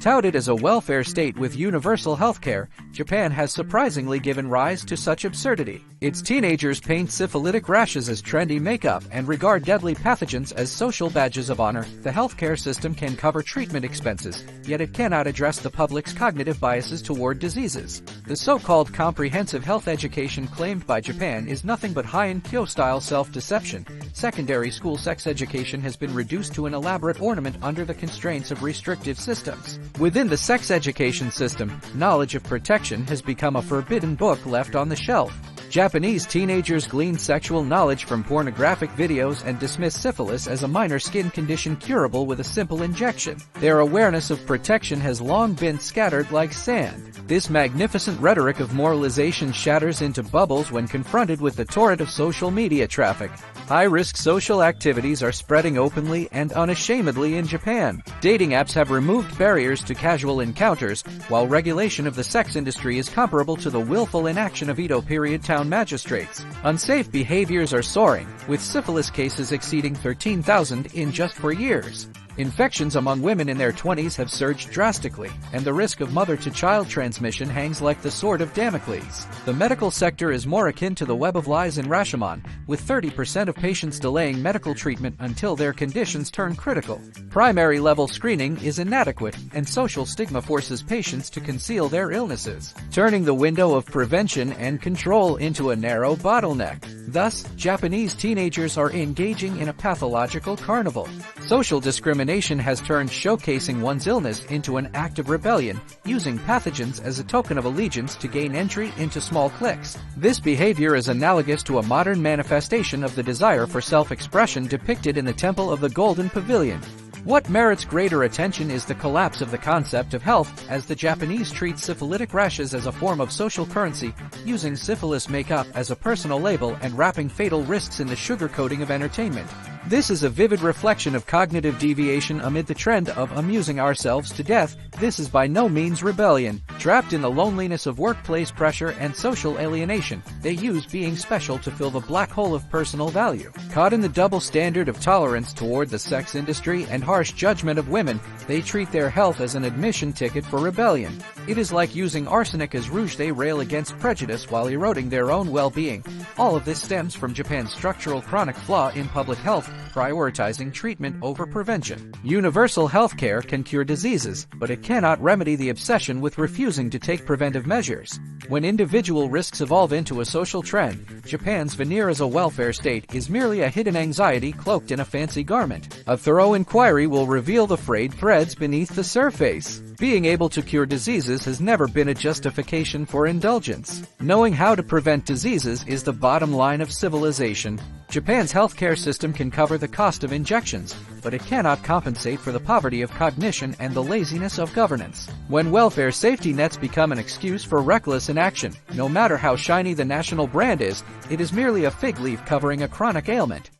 Touted as a welfare state with universal healthcare, Japan has surprisingly given rise to such absurdity. Its teenagers paint syphilitic rashes as trendy makeup and regard deadly pathogens as social badges of honor. The healthcare system can cover treatment expenses, yet it cannot address the public's cognitive biases toward diseases. The so-called comprehensive health education claimed by Japan is nothing but high-end Kyo-style self-deception. Secondary school sex education has been reduced to an elaborate ornament under the constraints of restrictive systems. Within the sex education system, knowledge of protection has become a forbidden book left on the shelf. Japanese teenagers glean sexual knowledge from pornographic videos and dismiss syphilis as a minor skin condition curable with a simple injection. Their awareness of protection has long been scattered like sand. This magnificent rhetoric of moralization shatters into bubbles when confronted with the torrent of social media traffic. High-risk social activities are spreading openly and unashamedly in Japan. Dating apps have removed barriers to casual encounters, while regulation of the sex industry is comparable to the willful inaction of Edo period town magistrates. Unsafe behaviors are soaring, with syphilis cases exceeding 13,000 in just 4 years. Infections among women in their 20s have surged drastically, and the risk of mother-to-child transmission hangs like the sword of Damocles. The medical sector is more akin to the web of lies in Rashomon, with 30% of patients delaying medical treatment until their conditions turn critical. Primary-level screening is inadequate, and social stigma forces patients to conceal their illnesses, turning the window of prevention and control into a narrow bottleneck. Thus, Japanese teenagers are engaging in a pathological carnival. Social discrimination has turned showcasing one's illness into an act of rebellion, using pathogens as a token of allegiance to gain entry into small cliques. This behavior is analogous to a modern manifestation of the desire for self-expression depicted in the Temple of the Golden Pavilion. What merits greater attention is the collapse of the concept of health, as the Japanese treat syphilitic rashes as a form of social currency, using syphilis makeup as a personal label and wrapping fatal risks in the sugarcoating of entertainment. This is a vivid reflection of cognitive deviation amid the trend of amusing ourselves to death. This is by no means rebellion. Trapped in the loneliness of workplace pressure and social alienation, they use being special to fill the black hole of personal value. Caught in the double standard of tolerance toward the sex industry and harsh judgment of women, they treat their health as an admission ticket for rebellion. It is like using arsenic as rouge. They rail against prejudice while eroding their own well-being. All of this stems from Japan's structural chronic flaw in public health, prioritizing treatment over prevention. Universal healthcare can cure diseases, but it cannot remedy the obsession with refusing to take preventive measures. When individual risks evolve into a social trend, Japan's veneer as a welfare state is merely a hidden anxiety cloaked in a fancy garment. A thorough inquiry will reveal the frayed threads beneath the surface. Being able to cure diseases has never been a justification for indulgence. Knowing how to prevent diseases is the bottom line of civilization. Japan's healthcare system can cover the cost of injections, but it cannot compensate for the poverty of cognition and the laziness of governance. When welfare safety nets become an excuse for reckless inaction, no matter how shiny the national brand is, it is merely a fig leaf covering a chronic ailment.